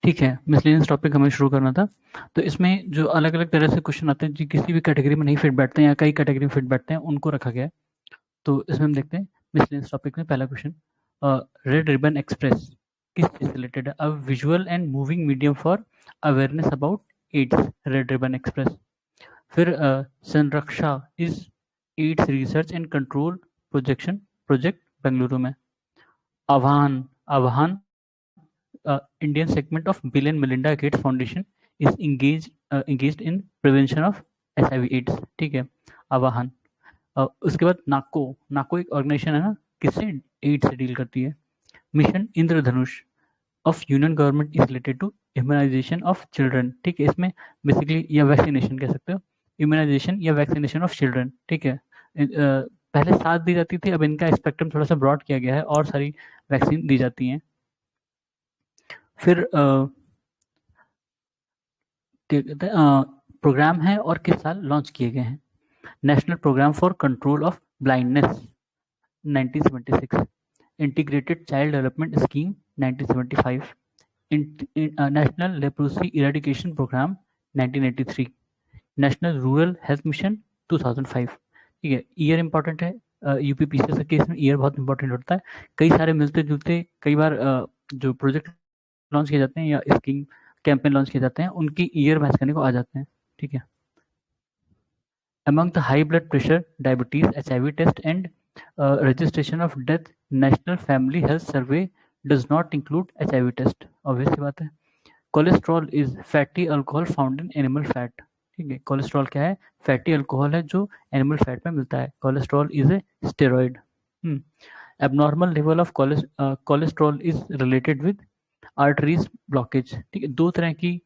ठीक है, miscellaneous topic हमें शुरू करना था। तो इसमें जो अलग-अलग तरह से क्वेश्चन आते हैं, जो किसी भी कैटेगरी में नहीं फिट बैठते हैं या कई कैटेगरी में फिट बैठते हैं, उनको रखा गया है। तो इसमें हम देखते हैं मिसलेनियस टॉपिक में पहला क्वेश्चन, रेड रिबन एक्सप्रेस किस चीज़ से रिलेटेड है? A visual and moving medium for awareness about AIDS, red ribbon express. फिर Samraksha is AIDS research and control projection project Bengaluru में। आह्वान आह्वान Indian segment of Bill and Melinda Gates Foundation is engaged in prevention of HIV/AIDS। ठीक है, आवाहन। उसके बाद नाको, नाको एक organisation है ना, किससे एड्स से डील करती है। Mission Indradhanush of union government is related to immunisation of children. ठीक है, इसमें बेसिकली या वैक्सीनेशन कह सकते हो, इम्यूनाइजेशन या वैक्सीनेशन ऑफ चिल्ड्रन। ठीक है, पहले 7 दी जाती थी, अब इनका स्पेक्ट्रम थोड़ा सा ब्रॉड किया गया है और सारी वैक्सीन दी जाती हैं। फिर क्या कहते हैं, प्रोग्राम है और किस साल लॉन्च किए गए हैं? National programme for control of blindness 1976, integrated child development scheme 1975, national leprosy eradication programme 1983, national rural health mission 2005। ठीक है, ईयर इंपॉर्टेंट है, यूपीपीसीएस के केस में ईयर बहुत इंपॉर्टेंट होता है। कई सारे मिलते जुलते कई बार जो प्रोजेक्ट लॉन्च किए जाते हैं या स्कीम कैंपेन लॉन्च किए जाते हैं, उनकी ईयर मैच करने को आ जाते हैं। ठीक है, among the high blood pressure, diabetes, HIV test and registration of death, national family health survey does not include HIV test। obvious सी बात है। Cholesterol is fatty alcohol found in animal fat. ठीक है, कोलेस्ट्रॉल क्या है? Fatty alcohol है जो animal fat में मिलता है। Cholesterol is a steroid. Abnormal level of cholesterol is related with arteries blockage. ठीक है, दो तरह की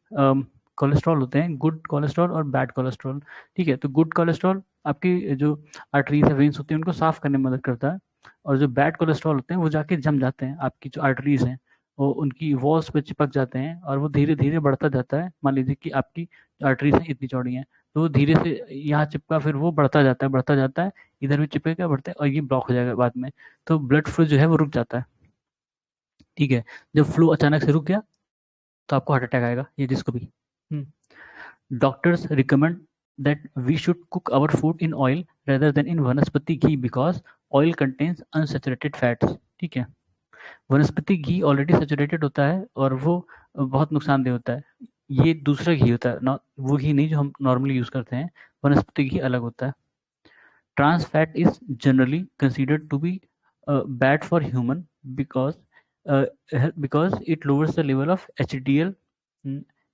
कोलेस्ट्रॉल होते हैं, गुड कोलेस्ट्रॉल और बैड कोलेस्ट्रॉल। ठीक है, तो गुड कोलेस्ट्रॉल आपकी जो आर्टरीज या वेन्स होती हैं उनको साफ करने में मदद करता है, और जो बैड कोलेस्ट्रॉल होते हैं वो जाके जम जाते हैं, आपकी जो आर्टरीज हैं वो उनकी वॉल्स पे चिपक जाते हैं और वो धीरे धीरे बढ़ता जाता है। मान लीजिए कि आपकी आर्टरीज हैं इतनी चौड़ी हैं, तो वो धीरे से यहाँ चिपका, फिर वो बढ़ता जाता है, इधर भी चिपकेगा, बढ़ता है, और ये ब्लॉक हो जाएगा बाद में, तो ब्लड फ्लो जो है वो रुक जाता है। ठीक है, जब फ्लो अचानक से रुक गया तो आपको हार्ट अटैक आएगा, ये जिसको भी। Doctors recommend that we should cook our food in oil rather than in vanaspati ghee because oil contains unsaturated fats. ठीक है, वनस्पति घी ऑलरेडी सेचुरेटेड होता है और वो बहुत नुकसानदेह होता है। ये दूसरा घी होता है, वो घी नहीं जो हम नॉर्मली यूज करते हैं, वनस्पति घी अलग होता है। Trans fat is generally considered to be bad for human because it lowers the level of HDL,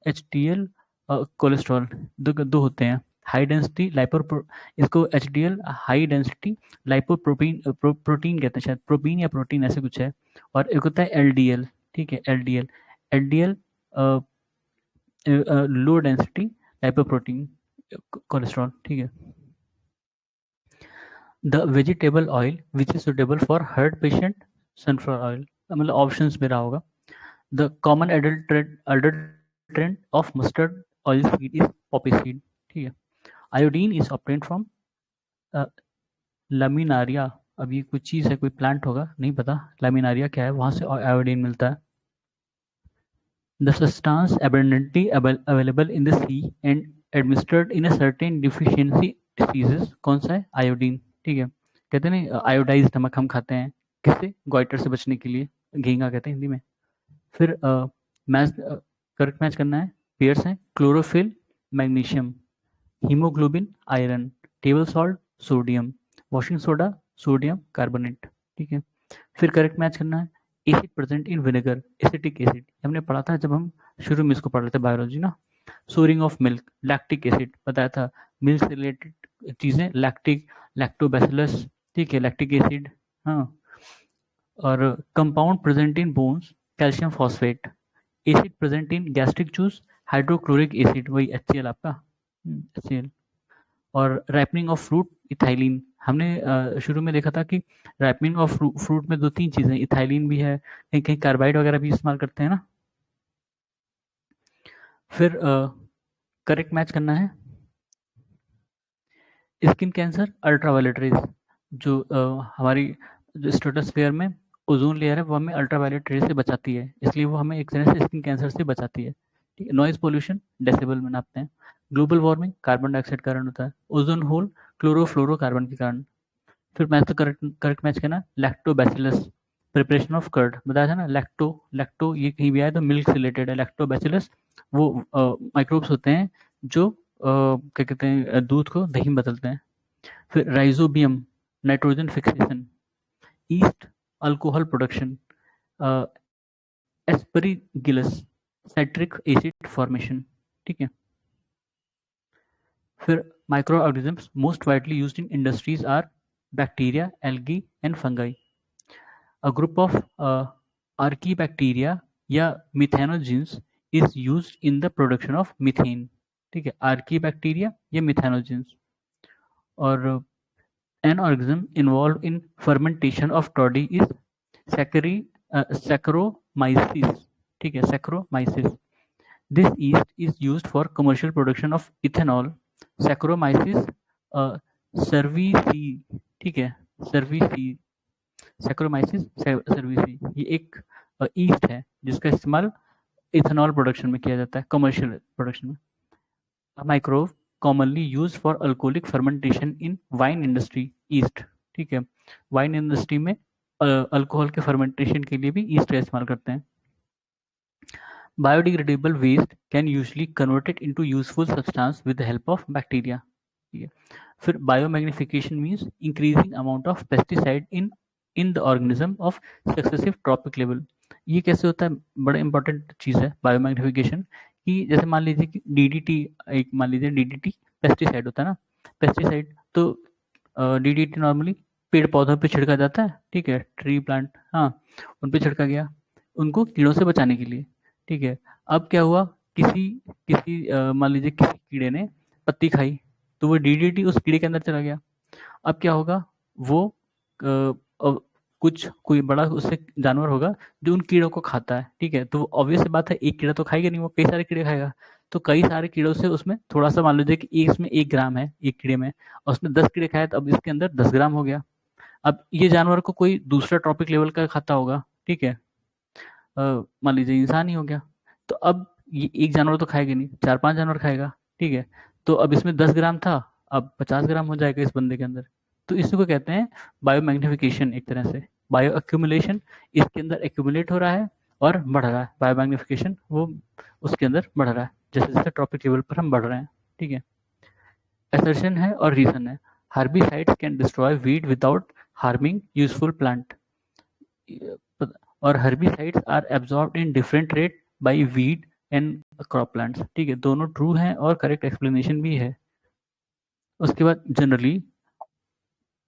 HDL cholesterol. दो होते हैं, हाई डेंसिटी लाइपो, इसको HDL high density lipoprotein protein कहते हैं, शायद प्रोटीन या प्रोटीन ऐसे कुछ है, और एक होता है LDL। ठीक है, LDL, LDL low density lipoprotein cholesterol. ठीक है, the vegetable oil which is suitable for heart patient, sunflower oil. मतलब ऑप्शंस में रहा होगा। The common adulterant of mustard oil seed is poppy seed। ठीक है, iodine is obtained from laminaria। अब ये कोई चीज़ है, कोई प्लांट होगा, नहीं पता laminaria क्या है, वहाँ से आयोडीन मिलता है। The substance abundantly available in the sea and administered in a certain deficiency diseases। कौन सा है? आयोडीन। ठीक है, कहते हैं ना आयोडाइज नमक हम खाते हैं, किससे? गोइटर से बचने के लिए, घींगा कहते हैं हिंदी में। फिर मैच करेक्ट मैच करना है, पेयर्स हैं chlorophyll magnesium, haemoglobin iron, table salt sodium, washing soda sodium carbonate. ठीक है, फिर करेक्ट मैच करना है, acid present in vinegar, acetic acid हमने पढ़ा था जब हम शुरू में इसको पढ़ रहे थे बायोलॉजी ना। Souring of milk, lactic acid बताया था, मिल्क से रिलेटेड चीज़ें, लैक्टिक, लैक्टोबैसिलस। ठीक है, लैक्टिक एसिड। हाँ, और compound present in bones, calcium phosphate, acid present in gastric juice, hydrochloric acid, वही HCl आपका, HCl। और रैपनिंग ऑफ फ्रूट, इथाइलिन। हमने शुरू में देखा था कि रैपनिंग ऑफ फ्रूट में 2-3 चीज़ें, इथाइलिन भी है, कहीं कहीं कार्बाइड वगैरह भी इस्तेमाल करते हैं ना। फिर करेक्ट मैच करना है, स्किन कैंसर, अल्ट्रावायलेट रेज, जो हमारी जो स्ट्रेटोस्फेयर में ओजोन लेयर है वो हमें अल्ट्रावायलेट रे से बचाती है, इसलिए वो हमें एक तरह से स्किन कैंसर से बचाती है। ठीक है, नॉइज पोल्यूशन डेसिबल में नापते हैं। ग्लोबल वार्मिंग कार्बन डाइऑक्साइड के कारण होता है। ओजोन होल क्लोरोफ्लोरोकार्बन के कारण। फिर मैच तो करेक्ट करेक्ट मैच करना, लैक्टोबैसिलस प्रिपरेशन ऑफ कर्ड बताया था ना। लैक्टो लैक्टो ये कहीं भी आया तो मिल्क से रिलेटेड है। लैक्टोबैसिलस वो माइक्रोब्स होते हैं जो क्या कहते हैं दूध को दही में बदलते हैं। फिर rhizobium nitrogen fixation. Yeast alcohol production. Aspergillus citric acid formation. ठीक है, फिर micro organisms most widely used in industries are bacteria, algae and fungi. A group of archaebacteria या methanogens is used in the production of methane. ठीक है, archaebacteria या methanogens. और an organism involved in fermentation of toddy is Saccharomyces. ठीक है, Saccharomyces. This yeast is used for commercial production of ethanol. Saccharomyces cerevisiae. ठीक है, cerevisiae saccharomyces cerevisiae ये एक ईस्ट है जिसका इस्तेमाल इथेनॉल प्रोडक्शन में किया जाता है, कमर्शियल प्रोडक्शन में। Microbe commonly use for alcoholic fermentation in wine industry yeast. ठीक है, वाइन इंडस्ट्री में अल्कोहल के फर्मेंटेशन के लिए भी ईस्ट का इस्तेमाल करते हैं। Biodegradable waste can usually converted into useful substance with the help of bacteria. ठीक है, फिर biomagnification means increasing amount of pesticide in the organism of successive trophic level. ये कैसे होता है, बड़ा इंपॉर्टेंट चीज़ है बायोमैग्निफिकेशन कि जैसे मान लीजिए कि डीडीटी, एक मान लीजिए डीडीटी पेस्टिसाइड होता है ना। पेस्टिसाइड तो डीडीटी नॉर्मली पेड़ पौधों पे छिड़का जाता है। ठीक है, ट्री प्लांट, हाँ, उन पे छिड़का गया उनको कीड़ों से बचाने के लिए। ठीक है, अब क्या हुआ, किसी किसी मान लीजिए किसी कीड़े ने पत्ती खाई तो वो डीडीटी उस कीड़े के अंदर चला गया। अब क्या होगा, वो कुछ कोई बड़ा उससे जानवर होगा जो उन कीड़ों को खाता है। ठीक है, तो ऑब्वियस सी बात है एक कीड़ा तो खाएगा नहीं, वो कई सारे कीड़े खाएगा। तो कई सारे कीड़ों से उसमें थोड़ा सा मान लीजिए कि इसमें 1 ग्राम है एक कीड़े में और उसने 10 कीड़े खाए तो अब इसके अंदर 10 ग्राम हो गया। अब ये जानवर को कोई दूसरा ट्रॉपिक लेवल का खाता होगा। ठीक है, मान लीजिए इंसान ही हो गया। तो अब ये एक जानवर तो खाएगा नहीं, 4-5 जानवर खाएगा। ठीक है, तो अब इसमें 10 ग्राम था, अब 50 ग्राम हो जाएगा इस बंदे के अंदर। तो इसी को कहते हैं बायोमैग्निफिकेशन, एक तरह से बायो एक्यूमुलेशन। इसके अंदर एक्यूमुलेट हो रहा है और बढ़ रहा है, बायोमैग्निफिकेशन वो उसके अंदर बढ़ रहा है जैसे जैसे ट्रॉपिक लेवल पर हम बढ़ रहे हैं। ठीक है, असर्शन है और रीजन है। Herbicides can destroy weed without harming useful plant. और herbicides are absorbed in different rate by weed and crop plants. ठीक है, दोनों ट्रू हैं और करेक्ट एक्सप्लेनेशन भी है। उसके बाद generally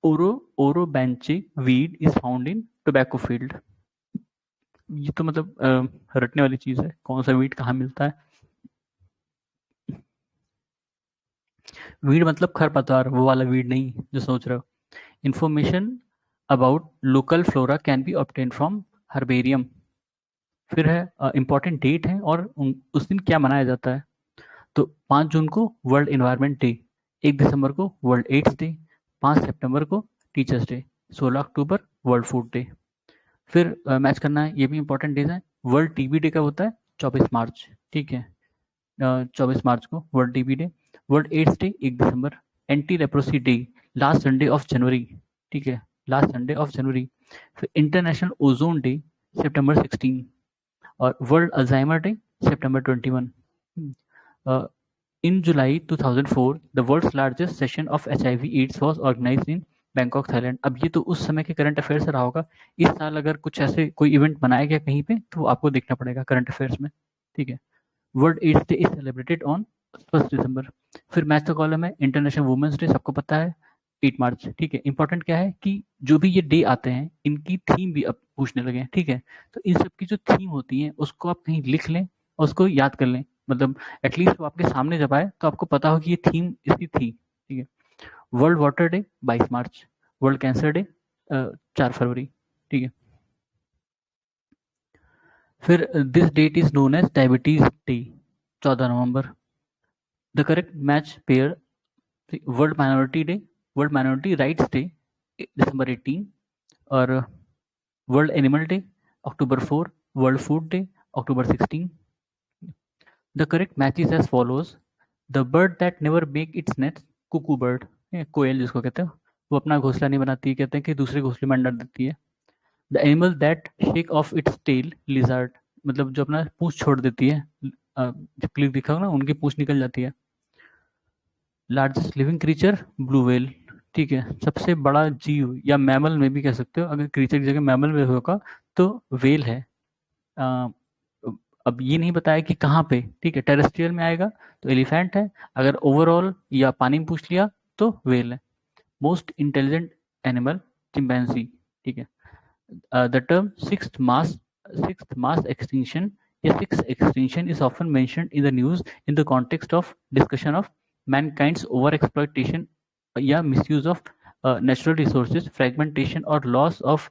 oro orobanche weed is found in tobacco field. ये तो मतलब रटने वाली चीज है, कौन सा वीड कहाँ मिलता है। वीड मतलब खरपतवार, वो वाला वीड नहीं जो सोच रहे हो। Information about local flora can be obtain from herbarium. फिर है इंपॉर्टेंट डेट है और उस दिन क्या मनाया जाता है। तो 5 जून को वर्ल्ड एनवायरनमेंट डे, 1 दिसंबर को वर्ल्ड एड्स डे, 5 सितंबर को teachers day, 16 October world food day. फिर मैच करना है, ये भी इंपॉर्टेंट डेज है। वर्ल्ड टीबी डे कब होता है, 24 मार्च। ठीक है, 24 मार्च को world TB day. World AIDS day 1 December. Anti leprosy day last Sunday of January. ठीक है, लास्ट संडे ऑफ जनवरी। फिर इंटरनेशनल ओजोन डे September 16 और world Alzheimer day September 21। In July 2004, the world's largest session of HIV/AIDS was organized in Bangkok Thailand. अब ये तो उस समय के करंट अफेयर से रहा होगा। इस साल अगर कुछ ऐसे कोई इवेंट बनाया गया कहीं पे तो आपको देखना पड़ेगा करंट अफेयर्स में। ठीक है, world AIDS day is celebrated on 1 December. फिर मैच का कॉलम है, इंटरनेशनल वुमेन्स डे सबको पता है 8 मार्च। ठीक है, इंपॉर्टेंट क्या है कि जो भी ये डे आते हैं इनकी थीम भी अब पूछने लगे हैं। ठीक है, तो इन सब की जो थीम होती है उसको आप कहीं लिख लें और उसको याद कर लें, मतलब एटलीस्ट वो आपके सामने जब आए तो आपको पता हो कि ये थीम इसकी थी। ठीक है, world water day 22 March. World cancer day 4 February. ठीक है, फिर this date is known as diabetes day 14 November. The correct match pair, world minority day, world minority rights day December 18। और world animal day October 4, world food day October 16. The correct match is as follows. The bird that never make its nest, cuckoo bird, कोयल जिसको कहते हैं, वो अपना घोंसला नहीं बनाती है, कहते हैं कि दूसरे घोंसले में अंडा देती है. The animal that shake off its tail, lizard, मतलब जो अपना पूंछ छोड़ देती है, जब क्लिक दिखा हो ना उनकी पूंछ निकल जाती है. Largest living creature, blue whale. ठीक है, सबसे बड़ा जीव या मैमल में भी कह सकते हो, अगर क्रीचर की जगह मैमल में होगा तो व्हेल है. अ, अब ये नहीं बताया कि कहाँ पे. ठीक है, टेरेस्ट्रियल में आएगा तो एलिफेंट है, अगर ओवरऑल या पानी में पूछ लिया तो व्हेल है. Most intelligent animal, chimpanzee. ठीक है. The term sixth mass extinction, या sixth extinction is often mentioned in the news in the context of discussion of mankind's overexploitation या misuse of natural resources, fragmentation or loss of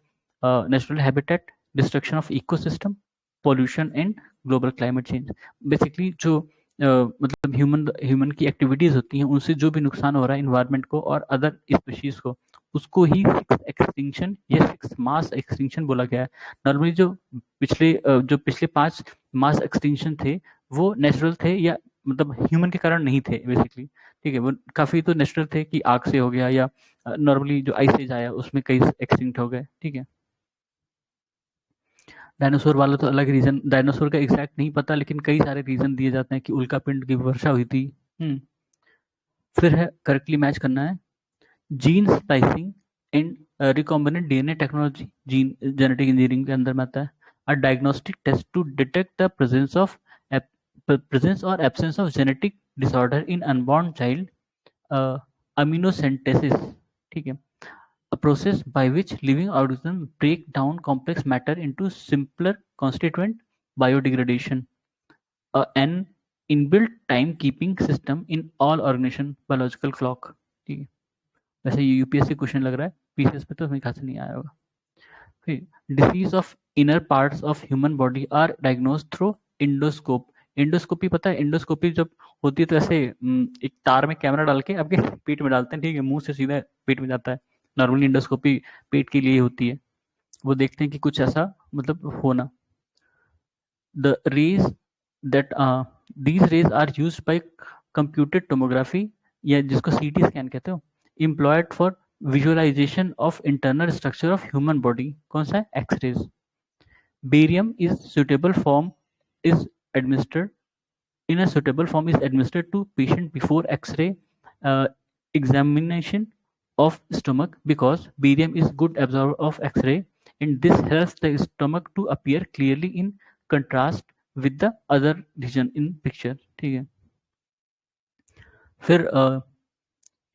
natural habitat, destruction of ecosystem, pollution and global climate change. Basically जो मतलब human की activities होती हैं उनसे जो भी नुकसान हो रहा है इन्वायरमेंट को और अदर स्पीशीज को, उसको ही सिक्स एक्सटिंक्शन या सिक्स मास एक्सटिंक्शन बोला गया है. नॉर्मली जो पिछले 5 मास एक्सटिंक्शन थे वो नेचुरल थे या मतलब ह्यूमन के कारण नहीं थे बेसिकली. ठीक है, वो काफी तो नेचुरल थे कि आग से हो गया या नॉर्मली जो आइस एज आया उसमें कई एक्सटिंक्ट हो गए. ठीक है. डायनासोर वाला तो अलग रीजन, डायनासोर का एग्जैक्ट नहीं पता लेकिन कई सारे रीजन दिए जाते हैं कि उल्का पिंड की वर्षा हुई थी. फिर है करेक्टली मैच करना है. Gene splicing and recombinant DNA technology, gene genetic engineering के अंदर में आता है. A diagnostic test to detect the presence और absence of genetic disorder in unborn child, amniocentesis. ठीक है, a process by which living organisms break down complex matter into simpler constituent, biodegradation. An inbuilt time-keeping system in all organism, biological clock. ठीक है, वैसे ये UPSC question लग रहा है, PCS पे तो हमें खास नहीं आया होगा. फिर disease of inner parts of human body are diagnose through endoscope. Endoscopy पता है, इंडोस्कोपी जब होती है तो ऐसे एक तार में कैमरा डाल के आपके पेट में डालते हैं. ठीक है, मुंह से सीधा पेट में जाता है. नॉर्मली इंडोस्कोपी पेट के लिए होती है, वो देखते हैं कि कुछ ऐसा मतलब होना. The rays that these rays are used by computed tomography, या जिसको सीटी स्कैन कहते हो, employed for visualization of internal structure of human body. कौन सा है, X rays. Barium is suitable form is administered in a suitable form is administered to patient before x-ray examination of stomach, because barium is good absorber of x-ray and this helps the stomach to appear clearly in contrast with the other region in picture. ठीक है. फिर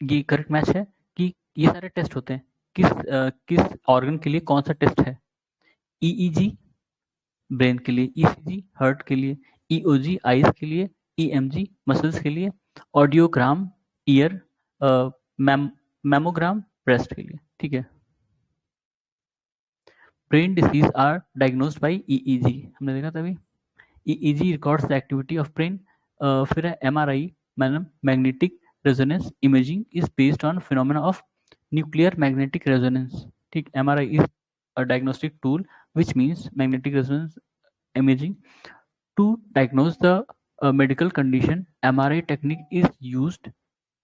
ये correct match है कि ये सारे test होते हैं किस ऑर्गन के लिए. कौन सा टेस्ट है, ईईजी ब्रेन के लिए, ईसीजी हार्ट के लिए, ईओजी आईज के लिए, ईएमजी मसल्स के लिए, ऑडियोग्राम ईयर, मैमोग्राम ब्रेस्ट के लिए. ठीक है. Brain disease are diagnosed by EEG, हमने देखा था अभी. EEG records the activity of brain. फिर है MRI, magnetic resonance imaging is based on phenomena of nuclear magnetic resonance. ठीक, MRI is a diagnostic tool which means magnetic resonance imaging to diagnose the medical condition. MRI technique is used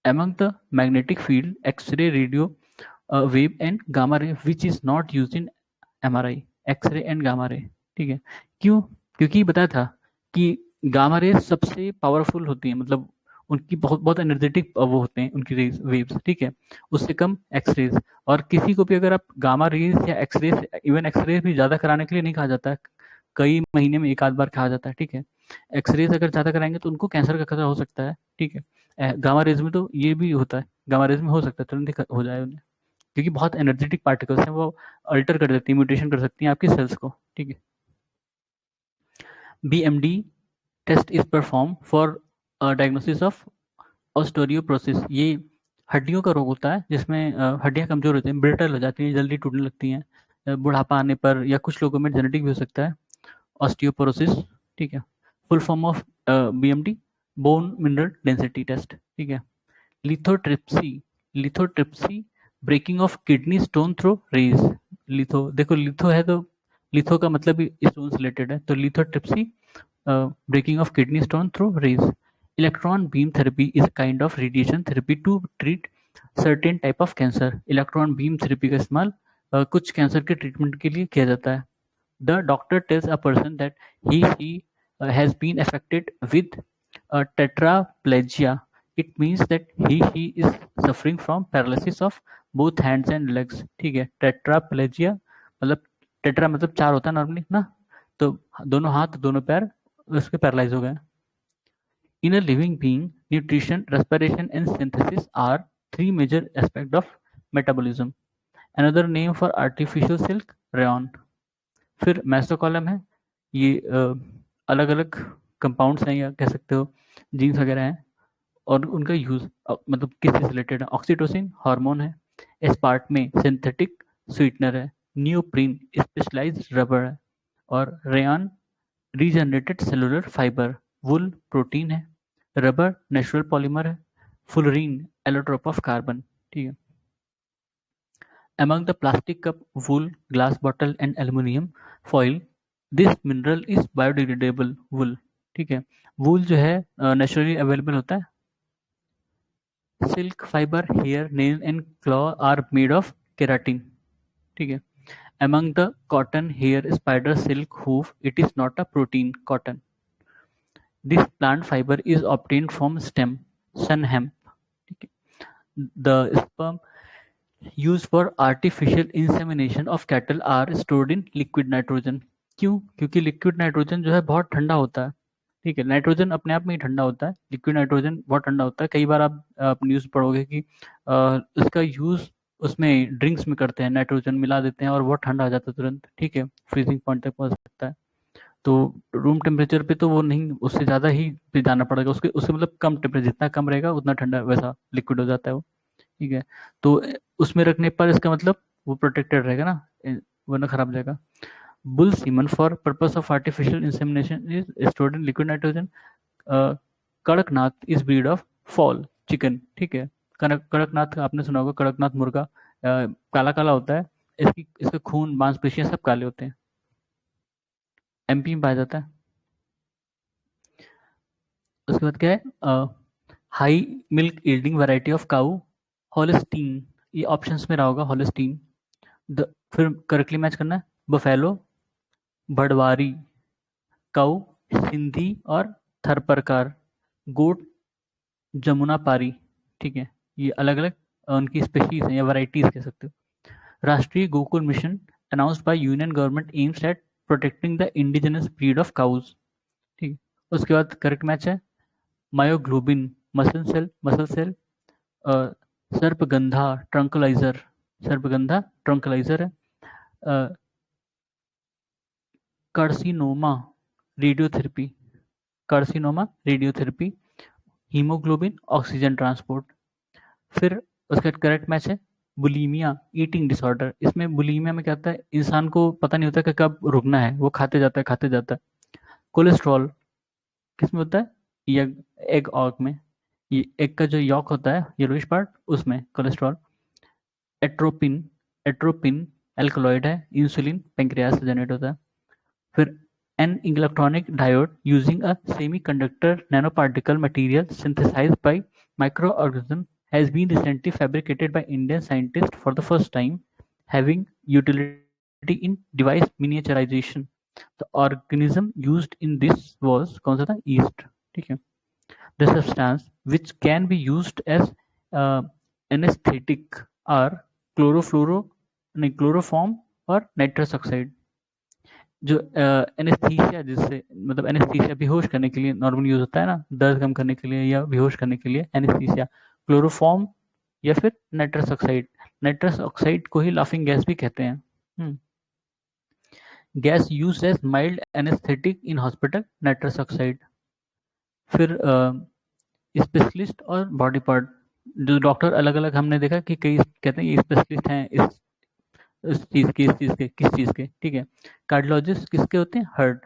among the magnetic field, X-ray, radio wave and gamma ray, which is not used in MRI. X-ray and gamma ray. ठीक है, क्यों, क्योंकि बताया था कि gamma ray सबसे powerful होती है, मतलब उनकी बहुत बहुत एनर्जेटिक वो होते हैं उनकी रेज वेव्स. ठीक है, उससे कम एक्सरेज. और किसी को भी अगर आप गामा रेज या एक्सरेज, इवन एक्सरेज भी ज़्यादा कराने के लिए नहीं कहा जाता है, कई महीने में एक आध बार कहा जाता है. ठीक है, एक्सरेज अगर ज़्यादा कराएंगे तो उनको कैंसर का खतरा हो सकता है. ठीक है, गामा रेज में तो ये भी होता है, गामा रेज में हो सकता है तुरंत हो जाए उन्हें, क्योंकि बहुत एनर्जेटिक पार्टिकल्स हैं, वो अल्टर कर देती है, म्यूटेशन कर सकती हैं आपकी सेल्स को. ठीक है. BMD test is perform for diagnosis of osteoporosis. ये हड्डियों का रोग होता है जिसमें हड्डियां कमजोर होती हैं, ब्रिटल हो जाती हैं, जल्दी टूटने लगती हैं बुढ़ापा आने पर, या कुछ लोगों में जेनेटिक भी हो सकता है ऑस्टियोपोरोसिस. ठीक है. Full form of BMD, bone mineral density test. ठीक है. Lithotripsy, breaking of kidney stone through rays. Litho, देखो लिथो है तो लिथो का मतलब भी स्टोन से रिलेटेड है, तो lithotripsy, breaking of kidney stone through rays. Electron beam therapy is a kind of radiation therapy to treat certain type of cancer. Electron beam therapy का इस्तेमाल कुछ कैंसर के ट्रीटमेंट के लिए किया जाता है. The doctor tells a person that he has been affected with tetraplegia. It means that he is suffering from paralysis of both hands and legs. ठीक है, tetraplegia मतलब टेट्रा मतलब चार होता है नॉर्मली ना, तो दोनों हाथ दोनों पैर उसके पैरालाइज हो गए. In a living being, nutrition, respiration, and synthesis are three major aspects of metabolism. Another name for artificial silk, rayon. फिर मेसोकॉलम है, ये अलग अलग कंपाउंड्स हैं या कह सकते हो जीन्स वगैरह हैं, और उनका यूज मतलब किस चीज रिलेटेड है. ऑक्सीटोसिन हार्मोन है, एस्पार्ट में सिंथेटिक स्वीटनर है, न्यूप्रीन स्पेशलाइज्ड रबर है, और रेयान रीजनरेटेड सेलुलर फाइबर. वुल प्रोटीन है, रबर नेचुरल पॉलीमर है, फुलरीन एलोट्रोप ऑफ कार्बन. ठीक है. Among the plastic cup, wool, glass bottle and aluminum foil, this mineral is biodegradable wool. ठीक है. वूल जो है नेचुरली अवेलेबल होता है. Silk fibre, hair, nail and claw are made of keratin. ठीक है. Among the cotton, hair, spider silk, hoof, it is not a protein, cotton. This plant fiber is obtained from stem, sun hemp. ठीक है. The sperm used for artificial insemination of cattle are stored in liquid nitrogen. क्यों? क्योंकि liquid nitrogen जो है बहुत ठंडा होता है. ठीक है, नाइट्रोजन अपने आप में ही ठंडा होता है, लिक्विड नाइट्रोजन बहुत ठंडा होता है. कई बार आप न्यूज़ पढ़ोगे कि इसका यूज उसमें ड्रिंक्स में करते हैं, नाइट्रोजन मिला देते हैं और बहुत ठंडा हो जाता है तुरंत. ठीक है, फ्रीजिंग पॉइंट तक पहुंच सकता है. तो रूम टेम्परेचर पे तो वो नहीं, उससे ज़्यादा ही पे जाना पड़ेगा, उसके उससे मतलब कम टेम्परेचर, जितना कम रहेगा उतना ठंडा वैसा लिक्विड हो जाता है वो. ठीक है, तो उसमें रखने पर इसका मतलब वो प्रोटेक्टेड रहेगा ना, वरना खराब हो जाएगा. Bull semen for purpose of artificial insemination is stored in liquid nitrogen. Kadaknath is breed of fall chicken. ठीक है, कड़कनाथ आपने सुना होगा, कड़कनाथ मुर्गा काला काला होता है, इसका खून मांसपेशियां सब काले होते हैं. एमपी में पाया जाता है. उसके बाद क्या है, high milk yielding variety of cow, Holstein. ये ऑप्शंस में रहा होगा हॉलिस्टीन. फिर करेक्टली मैच करना है. बफेलो, भड़वारी, काऊ, सिंधी और थरपरकार. गोट, जमुना पारी. ठीक है, ये अलग अलग उनकी स्पेशीज हैं या वैरायटीज कह सकते हो. राष्ट्रीय Gokul mission announced by union government aims at protecting the indigenous breed of cows. ठीक है, उसके बाद करेक्ट मैच है मायोग्लोबिन, मसल सेल, सर्पगंधा ट्रंकुलाइजर. सर्पगंधा ट्रंकुलाइजर है. Carcinoma radiotherapy, carcinoma radiotherapy. Haemoglobin oxygen transport. फिर उसका करेक्ट मैच है बुलीमिया ईटिंग डिसऑर्डर. इसमें बुलीमिया में क्या होता है, इंसान को पता नहीं होता कि कब रुकना है, वो खाते जाता है. कोलेस्ट्रॉल किसमें होता है, ये एग ऑर्ग में, ये एग का जो यॉक होता है येलोइश पार्ट, उसमें कोलेस्ट्रॉल. एट्रोपिन, एट्रोपिन एल्कलॉइड है, इंसुलिन पेंक्रियास से जनरेट होता है. फिर an electronic diode using a semiconductor nanoparticle material synthesized by microorganism has been recently fabricated by Indian scientists for the first time, having utility in device miniaturization. The organism used in this was कौन सा था, yeast. ठीक है. The substance which can be used as uh, anesthetic are chlorofluoro नहीं chloroform और nitrous oxide. जो anaesthesia, जिससे मतलब एनेस्थीसिया बेहोश करने के लिए नॉर्मल यूज होता है ना, दर्द कम करने के लिए या बेहोश करने के लिए एनेस्थीसिया. क्लोरोफॉर्म या फिर नाइट्रस ऑक्साइड. नाइट्रस ऑक्साइड को ही लाफिंग गैस भी कहते हैं. Gas use as mild anaesthetic in hospital, nitrous oxide. फिर स्पेशलिस्ट और बॉडी पार्ट, जो डॉक्टर अलग अलग हमने देखा कि कई कहते हैं ये स्पेशलिस्ट हैं इस चीज के, किस चीज के. ठीक है, कार्डियोलॉजिस्ट किसके होते हैं, heart.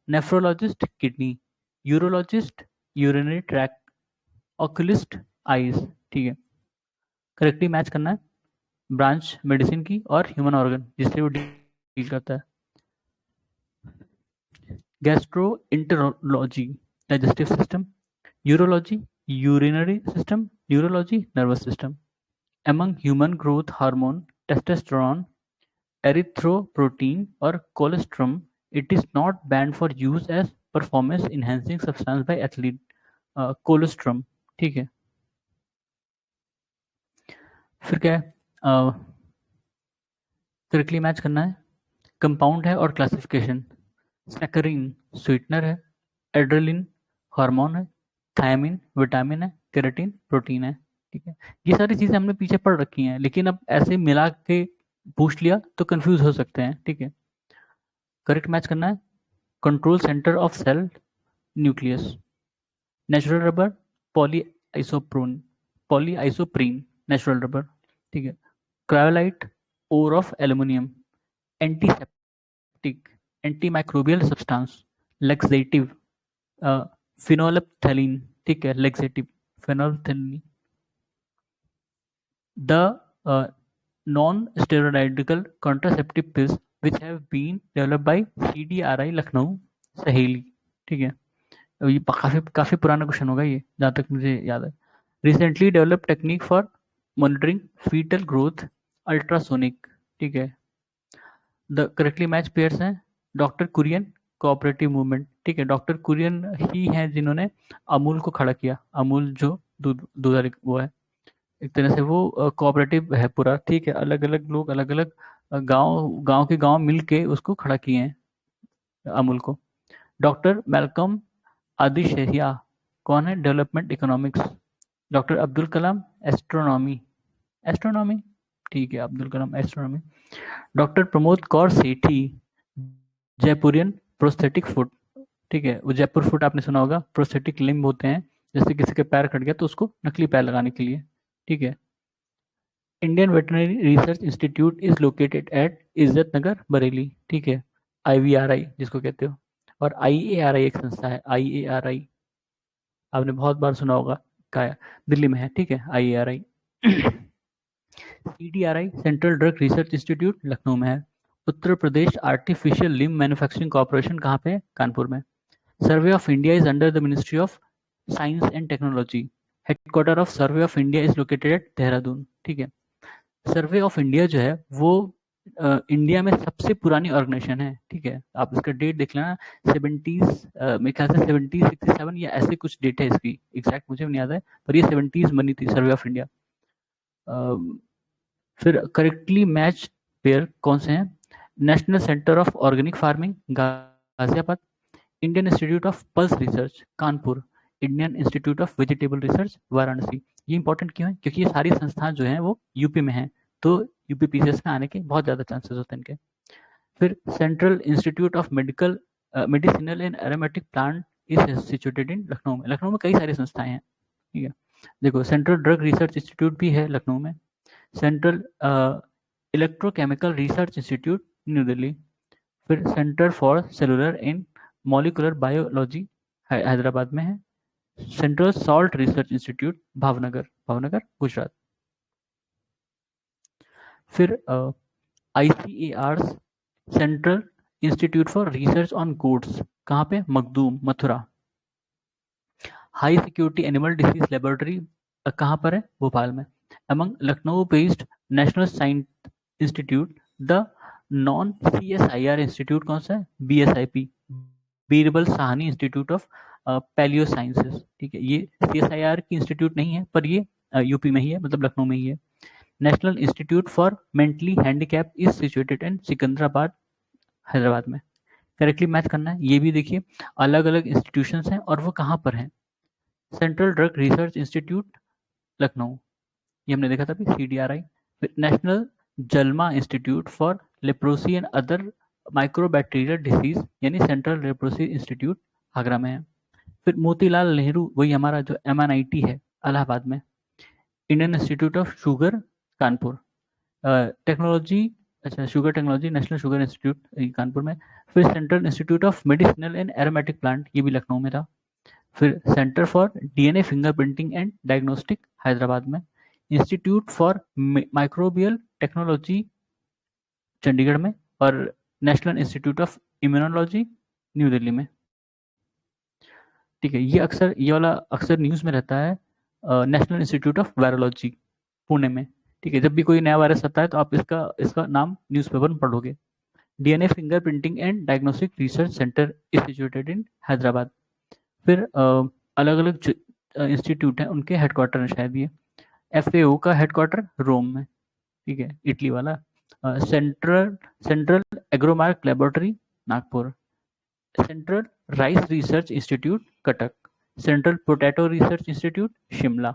Nephrologist kidney, urologist urinary tract, oculist eyes. ठीक है, करेक्टली मैच करना है. ब्रांच मेडिसिन की, और ह्यूमन ऑर्गन जिससे वो डील करता है। Gastroenterology digestive system, urology urinary system, neurology nervous system. Among human growth hormone, testosterone, erythropoietin or colostrum, it is not banned for use as performance enhancing substance by athlete. colostrum, ठीक है। फिर क्या है, correctly match करना है। Compound है और classification, saccharin sweetener है, एड्रेलिन हार्मोन है, थायमिन विटामिन है, केराटिन प्रोटीन है। ठीक है, ये सारी चीजें हमने पीछे पढ़ रखी हैं, लेकिन अब ऐसे मिला के पूछ लिया तो कंफ्यूज हो सकते हैं। ठीक है, करेक्ट मैच करना है। Control centre of cell nucleus, natural rubber poly isoprene poly isoprene natural rubber. ठीक है, cryolite ore of aluminium, antiseptic antimicrobial substance, laxative phenolphthalein. ठीक है, laxative phenolphthalein. The non-steroidal contraceptive pills which have been developed by CDRI Lucknow Saheli. ठीक है, ये काफी काफी पुराना क्वेश्चन होगा ये, जहाँ तक मुझे याद है। Recently develop technique for monitoring foetal growth ultrasonic. ठीक है, द करेक्टली मैच पेयर्स हैं डॉक्टर कुरियन कोऑपरेटिव मूवमेंट। ठीक है, डॉक्टर कुरियन ही हैं जिन्होंने अमूल को खड़ा किया। अमूल जो दूध दूध वो है, एक तरह से वो कोऑपरेटिव है पूरा। ठीक है, अलग अलग लोग अलग अलग गांव गांव के गांव मिल के उसको खड़ा किए हैं अमूल को। डॉक्टर मैल्कम आदिशेहिया कौन है, development economics. Doctor Abdul Kalam astronomy, astronomy. ठीक है, अब्दुल कलाम एस्ट्रोनॉमी। डॉक्टर प्रमोद कौर सेठी जयपुरियन प्रोस्थेटिक फुट। ठीक है, वो जयपुर फुट आपने सुना होगा, प्रोस्थेटिक लिम्ब होते हैं, जैसे किसी के पैर कट गया तो उसको नकली पैर लगाने के लिए। ठीक है, Indian veterinary research institute is located at इज्जत नगर बरेली। ठीक है, IVRI जिसको कहते हो, और IARI एक संस्था है, IARI आपने बहुत बार सुना होगा, का दिल्ली में है। ठीक है, IARI। CDRI central drug research institute Lucknow में है। Uttar Pradesh artificial limb manufacturing corporation कहाँ पे है, कानपुर में। Survey of India is under the ministry of science and technology. Headquarter of survey of India is located at Dehradun. ठीक है, सर्वे ऑफ इंडिया जो है वो इंडिया में सबसे पुरानी ऑर्गेनाइजेशन है। ठीक है, आप इसका डेट देख लेना, 70s, मेरे ख्याल से 7067 या ऐसे कुछ डेट है इसकी, एग्जैक्ट मुझे नहीं याद है, पर ये 70s बनी थी सर्वे ऑफ इंडिया। फिर करेक्टली मैच पेयर कौन से हैं, national centre of organic farming Ghaziabad, Indian institute of pulse research Kanpur, Indian institute of vegetable research Varanasi. ये इंपॉर्टेंट क्यों है, क्योंकि ये सारी संस्थान जो हैं वो यूपी में हैं, तो यूपी PCS में आने के बहुत ज़्यादा चांसेस होते हैं इनके। फिर central institute of medicinal and aromatic plant is situated इन लखनऊ में। लखनऊ में कई सारी संस्थाएं हैं। ठीक है, देखो सेंट्रल ड्रग रिसर्च इंस्टीट्यूट भी है लखनऊ में, central electrochemical research institute New Delhi, फिर centre for cellular and molecular biology Hyderabad में है, central salt research institute Bhavnagar, Bhavnagar Gujarat. फिर ICAR central institute for research on goats कहाँ पे, Makhdoom Mathura. High security animal disease laboratory कहाँ पर है, भोपाल में। Among Lucknow based national science institute the non CSIR इंस्टीट्यूट कौन सा है, BSIP Birbal Sahni institute of palaeosciences. ठीक है, ये CSIR की इंस्टीट्यूट नहीं है, पर ये यूपी में ही है, मतलब लखनऊ में ही है। National institute for mentally handicap is situated in Secunderabad Hyderabad में। करेक्टली मैच करना है। ये भी देखिए अलग अलग इंस्टीट्यूशंस हैं और वो कहाँ पर हैं। Central drug research institute Lucknow, ये हमने देखा था भी, CDRI। National JALMA institute for leprosy and other mycobacterial disease यानी सेंट्रल लेप्रोसी इंस्टीट्यूट आगरा में है। फिर मोतीलाल नेहरू, वही हमारा जो MNIT है इलाहाबाद में। Indian institute of sugar Kanpur, technology, अच्छा sugar technology national sugar institute Kanpur में। फिर central institute of medicinal and aromatic plant, ये भी लखनऊ में था। फिर centre for DNA fingerprinting and diagnostic Hyderabad में। Institute for microbial technology Chandigarh में और national institute of immunology New Delhi में। ठीक है, ये वाला अक्सर न्यूज़ में रहता है, national institute of virology Pune में। ठीक है, जब भी कोई नया वायरस आता है तो आप इसका इसका नाम न्यूज़पेपर में पढ़ोगे। DNA finger printing and diagnostic research centre is situated इन हैदराबाद। फिर अलग अलग इंस्टीट्यूट हैं, उनके हेडक्वार्टर हैं शायद ये। एफएओ का हेडक्वार्टर रोम में, ठीक है, इटली वाला। Central central agromark laboratory Nagpur. Central rice research institute Cuttack. Central potato research institute Shimla.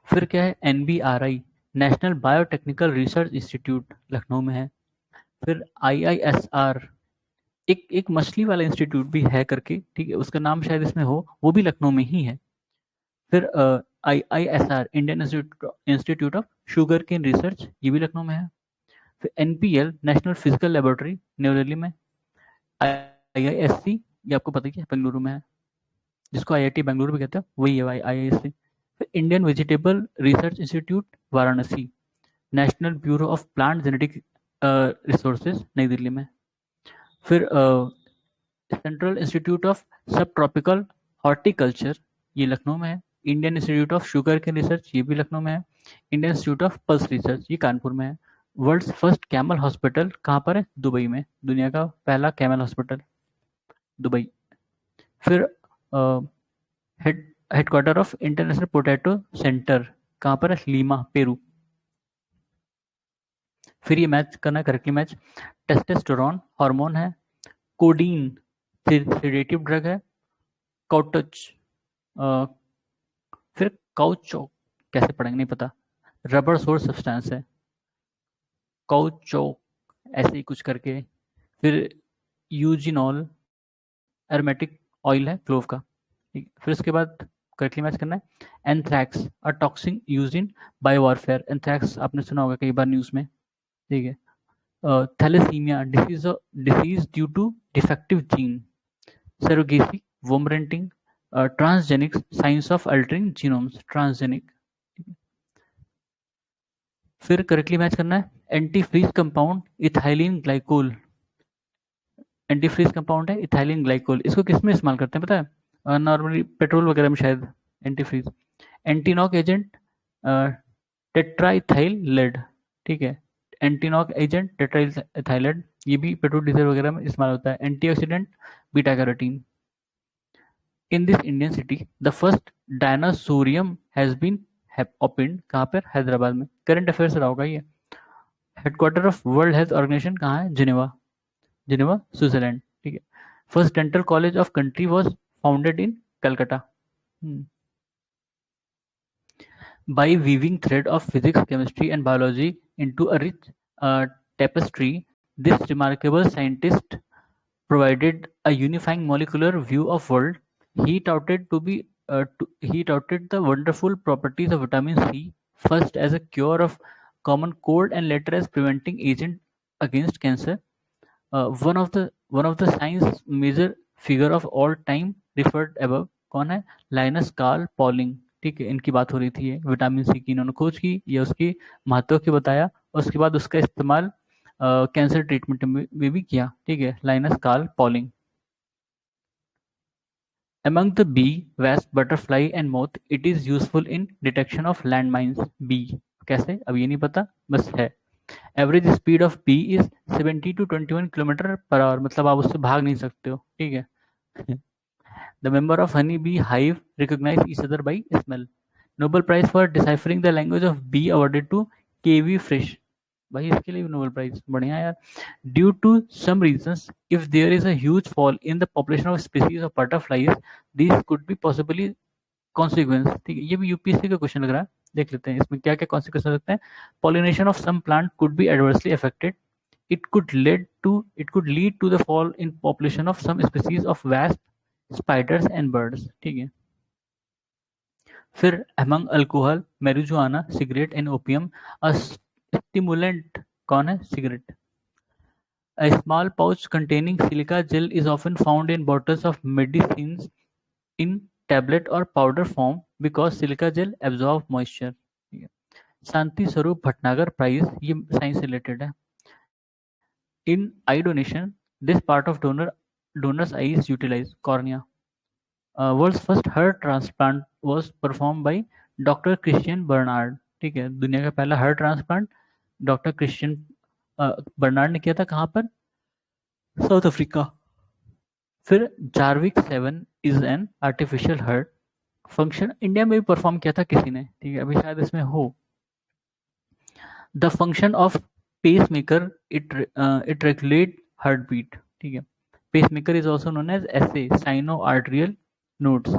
फिर क्या है, NBRI national biotechnical research institute Lucknow में है। फिर आईआईएसआर एक मछली वाला इंस्टीट्यूट भी है करके, ठीक है, उसका नाम शायद इसमें हो, वो भी लखनऊ में ही है। फिर IISR Indian institute of sugar cane research, ये भी लखनऊ में है। फिर NPL national physical laboratory New Delhi में। आईआईएससी ये आपको पता ही है, बेंगलुरु में है, जिसको आईआईटी बेंगलुरु भी कहते हैं, वही है आईआईएससी। फिर Indian vegetable research institute Varanasi. National bureau of plant genetic resources नई दिल्ली में। फिर central institute of sub tropical horticulture, ये लखनऊ में है। Indian institute of sugar cane research, ये भी लखनऊ में है। Indian institute of pulse research, ये कानपुर में है। वर्ल्ड्स फर्स्ट कैमल हॉस्पिटल कहाँ पर है, दुबई में, दुनिया का पहला कैमल हॉस्पिटल दुबई। फिर headquarter of international potato centre कहाँ पर है, लीमा पेरू। फिर ये मैच करना है करेक्टली मैच। टेस्टोस्टेरोन हार्मोन है। कोडीन सेडेटिव ड्रग है। काउटच फिर काउचो कैसे पढ़ेंगे नहीं पता, रबर सोर्स सब्सटेंस है, काउचो ऐसे ही कुछ करके। फिर यूजिनॉल एरोमेटिक ऑयल है क्लोव का। ठीक, फिर उसके बाद करेक्टली मैच करना है। Anthrax a toxin used in bio warfare. Anthrax आपने सुना होगा कई बार न्यूज़ में। ठीक है, thalassemia disease due to defective gene. Surrogacy womb renting. Transgenic science of altering genomes transgenic. फिर करेक्टली मैच करना है। Antifreeze compound ethylene glycol. Antifreeze compound है इथाइलिन ग्लाइकोल, इसको किस में इस्तेमाल करते हैं पता है, नॉर्मली पेट्रोल वगैरह में शायद। Antifreeze antiknock agent tetraethyl lead. ठीक है, एंटीनॉक एजेंट टेट्राइथाइल लेड, ये भी पेट्रोल डीजल वगैरह में इस्तेमाल होता है। Antioxidant beta carotene. In this Indian city the first dinosaurium has been opened, कहाँ पर, हैदराबाद में। करंट अफेयर्स रहा होगा ये। Headquarter of World Health Organization कहाँ है, जिनेवा, जिनेवा स्विट्जरलैंड। ठीक है, first dental college of country was founded in Calcutta. By weaving thread of physics, chemistry, and biology into a rich tapestry, this remarkable scientist provided a unifying molecular view of world. He he touted the wonderful properties of vitamin C, first as a cure of common cold and later as preventing agent against cancer. One of the science major figure of all time referred above कौन है, Linus Carl polling. ठीक है, इनकी बात हो रही थी, ये विटामिन सी की इन्होंने खोज की, या उसकी महत्व की बताया, और उसके बाद उसका इस्तेमाल कैंसर ट्रीटमेंट में भी किया। ठीक है, Linus Carl Pauling. Among the bee, wasp, butterfly and moth, it is useful in detection of landmines. Bee कैसे, अब ये नहीं पता, बस है। Average speed of bee is 70 to 21 kilometre per hour, मतलब आप उससे भाग नहीं सकते हो। ठीक है। The member of honey bee hive recognise each other by smell. Nobel prize for deciphering the language of bee awarded to K V Frisch. भाई इसके लिए भी नोबेल प्राइज, बढ़िया यार। Due to some reasons if there is a huge fall in the population of species of butterflies this could be possibly consequence. ठीक है, ये भी यूपीएससी का क्वेश्चन लग रहा है, देख लेते हैं इसमें क्या क्या कॉन्सिक्वेंस हो सकते हैं। Pollination of some plant could be adversely affected. It could lead to the fall in population of some species of wasps, spiders and birds. ठीक है, फिर among alcohol, marijuana, cigarette and opium, a stimulant कौन है, cigarette. A small pouch containing silica gel is often found in bottles of medicines in tablet or powder form because silica gel absorb moisture. ठीक है, Shanti Swarup Bhatnagar prize, ये science related है। In eye donation this part of donors eye is utilise cornea. World's first heart transplant was perform by doctor Christian Barnard. ठीक है, दुनिया का पहला heart transplant doctor Christian Barnard ने किया था। कहाँ पर? South Africa. फिर Jarvik 7 is an artificial heart function, India में भी परफॉर्म किया था किसी ने। ठीक है, अभी शायद इसमें हो। The function of pacemaker, it regulate heartbeat. ठीक है, pacemaker is also known as SA sino arterial nodes.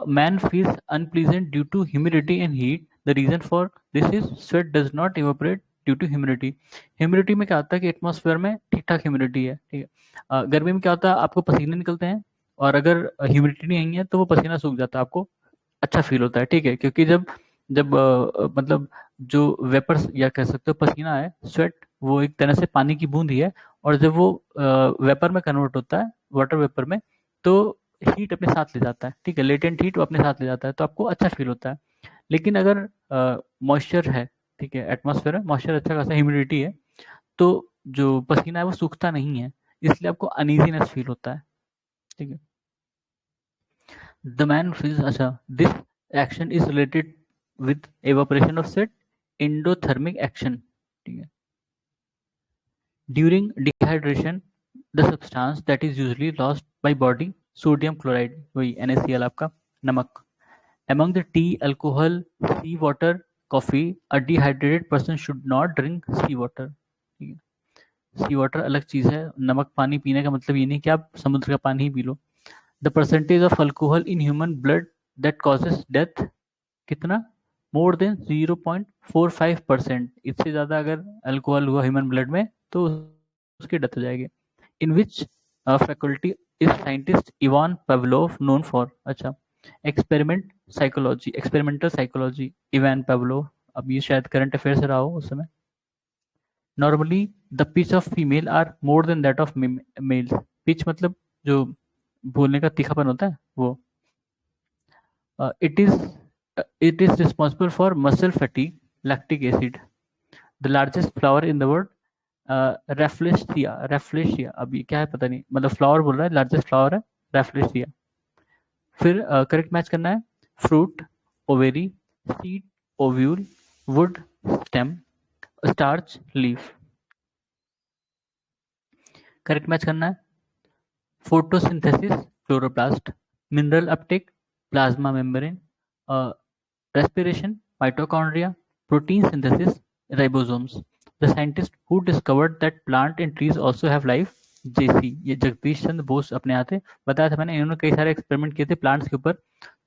Man feels unpleasant due to humidity and heat. The reason for this is sweat does not evaporate due to humidity. Humidity में क्या होता है कि atmosphere में ठीक ठाक humidity है। ठीक है, गर्मी में क्या होता है, आपको पसीने निकलते हैं, और अगर ह्यूमिडिटी नहीं है तो वो पसीना सूख जाता है, आपको अच्छा फील होता है। ठीक है, क्योंकि जब जब मतलब जो वेपर्स या कह सकते हो पसीना है, स्वेट, वो एक तरह से पानी की बूंद ही है, और जब वो वेपर में कन्वर्ट होता है, वाटर वेपर में, तो हीट अपने साथ ले जाता है। ठीक है, लेटेंट हीट वो अपने साथ ले जाता है, तो आपको अच्छा फील होता है। लेकिन अगर मॉइस्चर है, ठीक है, एटमॉस्फेयर में मॉइस्चर अच्छा खासा, ह्यूमिडिटी है, तो जो पसीना है वो सूखता नहीं है, इसलिए आपको अनईजीनेस फील होता है। ठीक है, द मैन फील्स, अच्छा, this action is related with evaporation of sweat, endothermic action. ठीक है, during dehydration the substance that is usually lost by body, sodium chloride, वही NaCl आपका, नमक। Among the tea, alcohol, sea water, coffee, a dehydrated person should not drink sea water. ठीक है, सी water अलग चीज है। नमक पानी पीने का मतलब ये नहीं कि आप समुद्र का पानी ही पी लो। The percentage of alcohol in human blood that causes death, कितना? More than 0.45%। इससे ज्यादा अगर अल्कोहल हुआ ह्यूमन ब्लड में तो उसकी डेथ हो जाएगी। In which faculty is scientist Ivan Pavlov known for? अच्छा, एक्सपेरिमेंटल साइकोलॉजी, इवान पेवलोव। अब ये शायद करंट अफेयर से रहा हो उस समय। Normally the pitch of female are more than that of males. Pitch मतलब जो बोलने का तीखापन होता है वो। It is responsible for muscle fatigue, lactic acid. The largest flower in the world, rafflesia. अब ये क्या है पता नहीं, मतलब फ्लावर बोल रहा है, लार्जेस्ट फ्लावर है रेफ्लेशिया। फिर करेक्ट मैच करना है। Fruit, ovary, seed, ovule, would, stem, starch, leaf. Correct match करना है। Photosynthesis, chloroplast, mineral Uptake, plasma membrane, respiration, mitochondria, protein synthesis, ribosomes. The scientist who discovered that plant and trees also have life, JC, ये जगदीश चंद्र बोस अपने यहाँ थे। बताया था मैंने, इन्होंने कई सारे एक्सपेरिमेंट किए थे प्लांट्स के ऊपर।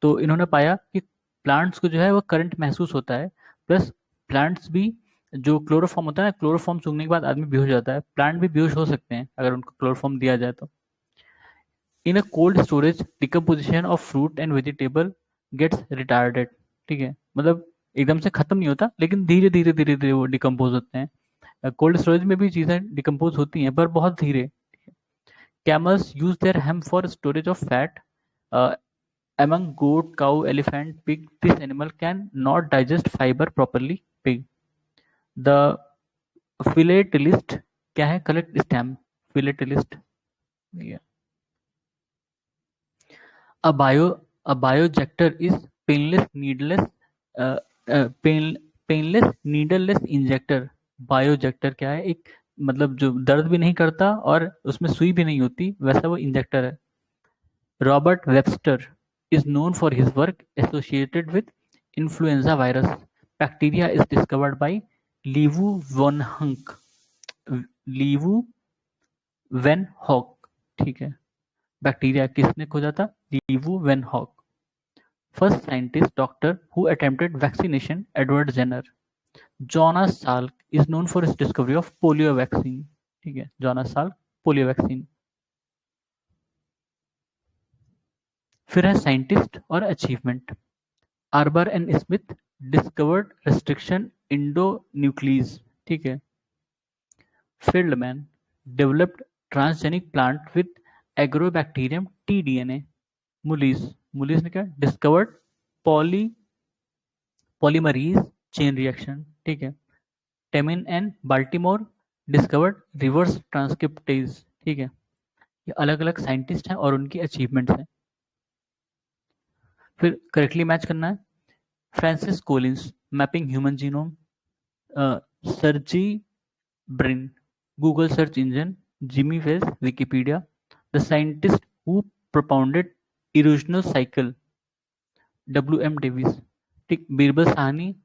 तो इन्होंने पाया कि प्लांट्स को जो है वो करंट महसूस होता है, प्लस प्लांट्स भी, जो क्लोरोफॉर्म होता है ना, क्लोरोफॉर्म सूंघने के बाद आदमी बेहोश हो जाता है, प्लांट भी बेहोश हो सकते हैं अगर उनको क्लोरोफॉर्म दिया जाए तो। In a cold storage decomposition of fruit and vegetable gets retarded. ठीक है, मतलब एकदम से खत्म नहीं होता, लेकिन धीरे धीरे धीरे धीरे वो डिकम्पोज होते हैं। कोल्ड स्टोरेज में भी चीजें डिकम्पोज होती हैं, पर बहुत धीरे। Camels use their hump for storage of fat. among goat, cow, elephant, pig, this animal can not digest fiber properly, pig. The philatelist क्या है? collect stem, philatelist। A biojector is painless needless uh, painless needleless injector। बायोजेक्टर क्या है? एक, मतलब जो दर्द भी नहीं करता और उसमें सुई भी नहीं होती, वैसा वो इंजेक्टर है। Robert Webster is known for his work associated with influenza virus. Bacteria is discovered by Leeuw van Hunk, Leeuwenhoek. ठीक है, बैक्टीरिया किसने खोजा था? Leeuwenhoek. First scientist doctor who attempted vaccination, Edward Jenner. Jonas Salk is known for his discovery of polio vaccine. ठीक है, Jonas Salk, polio vaccine. फिर है scientist और achievement. Arber and Smith discovered restriction endonuclease. ठीक है, Feldman developed transgenic plant with agrobacterium TDNA। Mullis, Mullis ने क्या discovered? Poly polymerase chain reaction, ठीक है। Temin and Baltimore discovered reverse transcriptase, ठीक है। ये अलग अलग साइंटिस्ट हैं और उनकी अचीवमेंट्स हैं। फिर करेक्टली मैच करना है। Francis Collins, mapping human genome. Sergey Brin, Google search engine. Jimmy Wales, Wikipedia. The scientist who propounded erosional cycle, WM Davis, ठीक। बीरबल साहनी,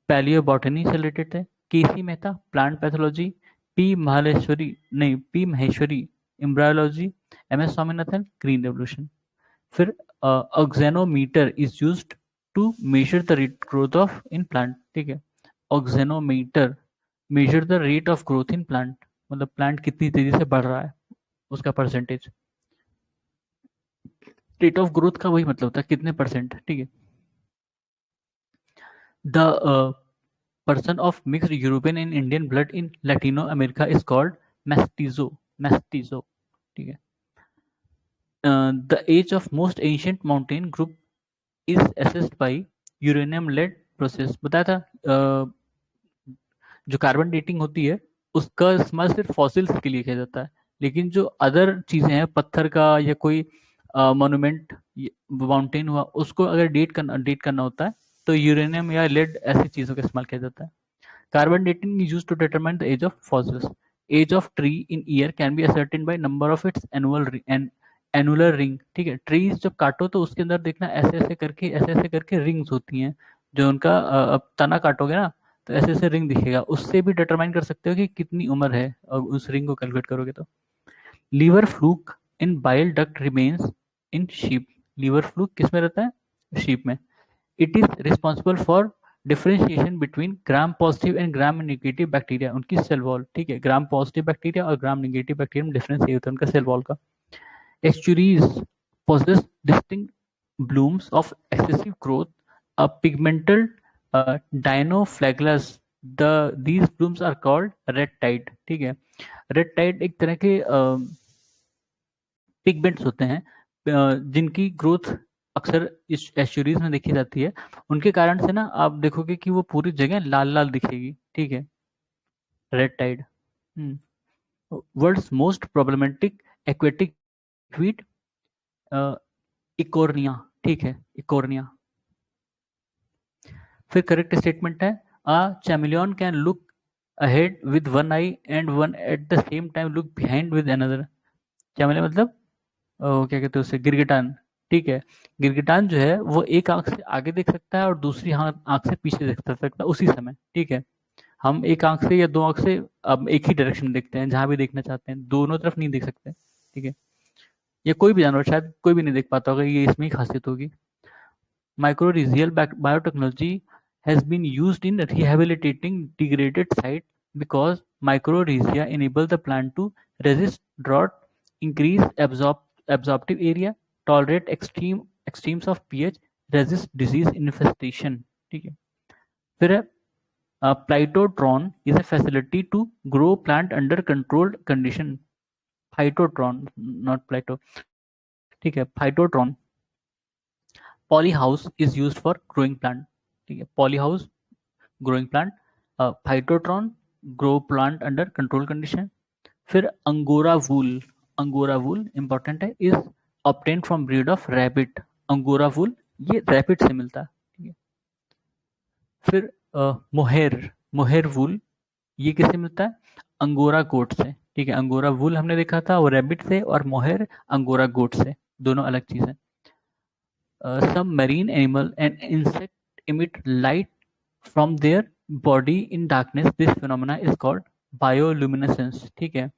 पैलियोबॉटनी से रिलेटेड थे। K C Mehta, plant pathology. P Maheshwari, embryology. MS Swaminathan, green revolution. फिर auxanometer is used to measure the rate growth of in plant, ठीक है। Auxanometer measure the rate of growth in plant, मतलब plant कितनी तेजी से बढ़ रहा है उसका परसेंटेज। रेट ऑफ ग्रोथ का वही मतलब होता है कितने परसेंट, ठीक है। The person of mixed European and Indian blood in Latino America is called mestizo, mestizo, ठीक है। The age of most ancient mountain group is assessed by uranium lead process, बताया था। जो कार्बन डेटिंग होती है उसका इस्तेमाल सिर्फ फॉसिल्स के लिए किया जाता है, लेकिन जो अदर चीजें हैं, पत्थर का या कोई मोन्यूमेंट, माउंटेन हुआ, उसको अगर डेट करना होता है तो यूरेनियम या लेड ऐसी चीजों का इस्तेमाल किया जाता है। Carbon dating is used to determine the age of fossils. Age of tree in year can be ascertained by number of its annular ring, ठीक है। ट्रीज जब काटो तो उसके अंदर देखना ऐसे ऐसे करके रिंग्स होती हैं, जो उनका अब तना काटोगे ना तो ऐसे ऐसे रिंग दिखेगा, उससे भी डिटरमाइन कर सकते हो कि कितनी उम्र है, और उस रिंग को कैलकुलेट करोगे तो। Liver fluke in bile duct remains in sheep, liver fluke किस में रहता है, शीप में। It is responsible for differentiation between gram positive and gram negative bacteria, उनकी सेल वॉल, ठीक है। ग्राम पॉजिटिव बैक्टीरिया और ग्राम नेगेटिव बैक्टीरिया में डिफरेंस ये होता है उनका सेल वॉल का। Estuaries possess distinct blooms of excessive growth, a pigmental dinoflagellus, these blooms are called red tide, ठीक है। रेड टाइड एक तरह के पिगमेंट्स होते हैं जिनकी ग्रोथ अक्सर इस एस्चुरीज में देखी जाती है। उनके कारण से ना आप देखोगे कि वो पूरी जगह लाल लाल दिखेगी, ठीक है। Red tide. World's most problematic aquatic weed, eichhornia, ठीक है, इकोर्निया। फिर करेक्ट स्टेटमेंट है, a chameleon can look ahead with one eye and one at the same time look behind with another. Chameleon मतलब क्या कहते हैं उसे, गिरगिटान, ठीक है। गिरगिटान जो है वो एक आंख से आगे देख सकता है और दूसरी आंख से पीछे देख सकता है उसी समय, ठीक है। हम एक आंख से या दो आंख से अब एक ही डायरेक्शन देखते हैं, जहां भी देखना चाहते हैं, दोनों तरफ नहीं देख सकते, ठीक है। या कोई भी जानवर शायद कोई भी नहीं देख पाता होगा, ये इसमें ही खासियत होगी। Mycorrhizal biotechnology has been used in rehabilitating degraded sites because mycorrhizae enable the plant to resist drought, increase absorptive area, tolerate extremes of pH, resist disease infestation, ठीक है। फिर है Phytotron is a facility to grow plant under controlled condition. Phytotron, not Phyto, ठीक है। Phytotron Polyhouse is used for growing plant, ठीक है। Polyhouse growing plant, Phytotron grow plant under control condition। फिर angora wool important है, is obtained from breed of rabbit। Angora wool ये rabbit से मिलता है, ठीक है। फिर मोहेर वूल ये किससे मिलता है, अंगोरा गोट से, ठीक है। अंगोरा वूल हमने देखा था वो रैबिट से, और मोहेर अंगोरा गोट से, दोनों अलग चीज है। Some marine animal and insect emit light from their body in darkness. This phenomena is called bioluminescence, ठीक है।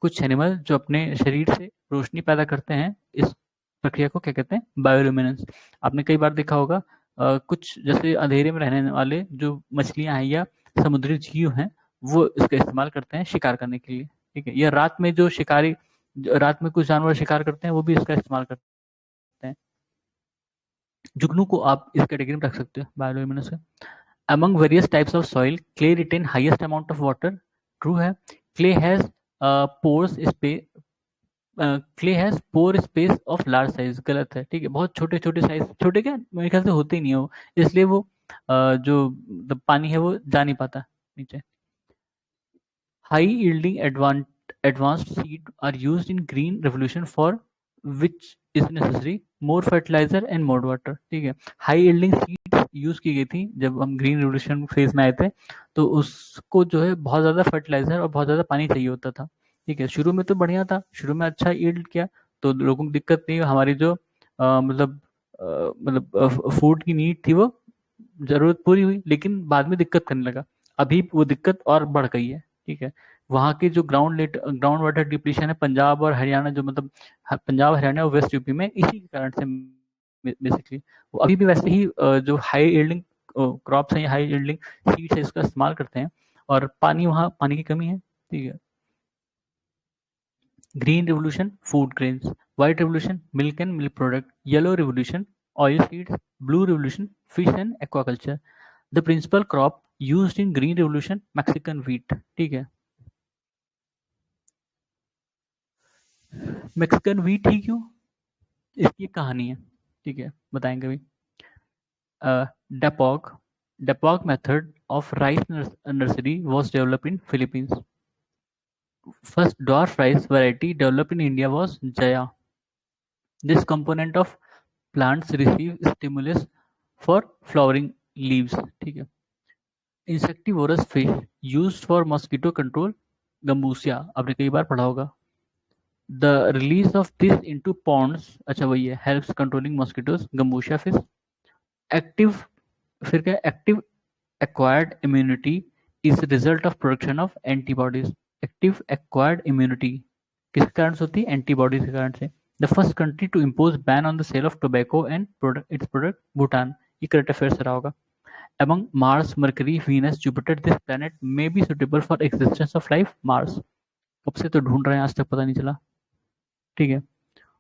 कुछ एनिमल जो अपने शरीर से रोशनी पैदा करते हैं, इस प्रक्रिया को क्या कहते हैं, बायोल्यूमिनेंस। आपने कई बार देखा होगा कुछ जैसे अंधेरे में रहने वाले जो मछलियां हैं या समुद्री जीव हैं, वो इसका इस्तेमाल करते हैं शिकार करने के लिए, ठीक है। या रात में जो शिकारी, रात में कुछ जानवर शिकार करते हैं, वो भी इसका इस्तेमाल करते हैं। जुगनू को आप इस कैटेगरी में रख सकते हो बायोल्यूमिनेंस का। Among various types of soil, clay retain highest amount of water. True है। Clay has pores space. Clay has pore space of large size. गलत है, ठीक है। बहुत छोटे छोटे साइज, छोटे क्या मेरे ख्याल से होते ही नहीं हो, इसलिए वो जो मतलब पानी है वो जा नहीं पाता नीचे। High yielding advanced seed are used in green revolution for which is necessary more fertilizer and more water। ठीक है, हाई yielding सीड्स यूज की गई थी जब हम ग्रीन रिवोल्यूशन फेज में आए थे, तो उसको जो है बहुत ज्यादा फर्टिलाइजर और बहुत ज्यादा पानी चाहिए होता था। ठीक है, शुरू में तो बढ़िया था, शुरू में अच्छा यील्ड किया तो लोगों को दिक्कत नहीं, हमारी जो मतलब फूड की नीड थी वो जरूरत पूरी हुई, लेकिन बाद में दिक्कत करने लगा। अभी वो दिक्कत और बढ़ गई है। ठीक है, वहाँ की जो ग्राउंड वाटर डिप्लीशन है पंजाब और हरियाणा, जो मतलब पंजाब हरियाणा और वेस्ट यूपी में, इसी के कारण से बेसिकली वो अभी भी वैसे ही जो हाई यील्डिंग क्रॉप्स हैं, हाई यील्डिंग सीड्स है, इसका इस्तेमाल करते हैं। और पानी, वहाँ पानी की कमी है। ठीक है, green revolution food grains, white revolution milk and milk product, yellow revolution oil seeds, blue revolution fish and aquaculture. The principal crop used in green revolution Mexican wheat। ठीक है, मैक्सिकन व्हीट ही क्यों, इसकी एक कहानी है। ठीक है, बताएंगे अभी। डेपोग डेपोग method of rice nursery was developed in Philippines. First dwarf rice variety developed in India was Jaya. This component of plants receive stimulus for flowering leaves। ठीक है, insectivorous fish used for mosquito control gambusia, आपने कई बार पढ़ा होगा। The release of this into ponds, अच्छा वही है, helps controlling mosquitoes gambusia fish. Active, फिर क्या, active acquired immunity is the result of production of antibodies। Active acquired immunity किस कारण से होती है, एंटीबॉडीज के कारण से। The first country to impose ban on the sale of tobacco and its product Bhutan. ये करंट अफेयर से रहा होगा। Among Mars, Mercury, Venus, Jupiter, this planet may be suitable for existence of life। Mars कब से तो ढूंढ रहे हैं, आज तक पता नहीं चला। ठीक है,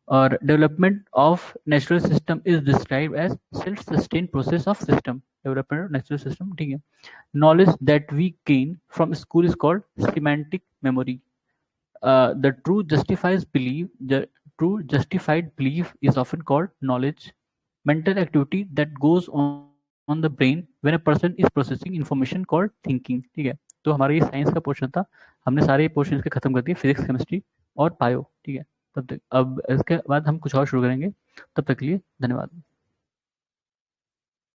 और development of natural system is describe as self sustain process of system. Development of natural system. ठीक है, knowledge that we gain from school is called semantic memory। The true justified belief is often called knowledge। Mental activity that goes on the brain when a person is processing information called thinking। ठीक है, तो हमारा ये science का portion था, हमने सारे portion के खत्म कर दिए, फिजिक्स केमिस्ट्री और बायो। ठीक है, तब तक अब इसके बाद हम कुछ और शुरू करेंगे, तब तक के लिए धन्यवाद।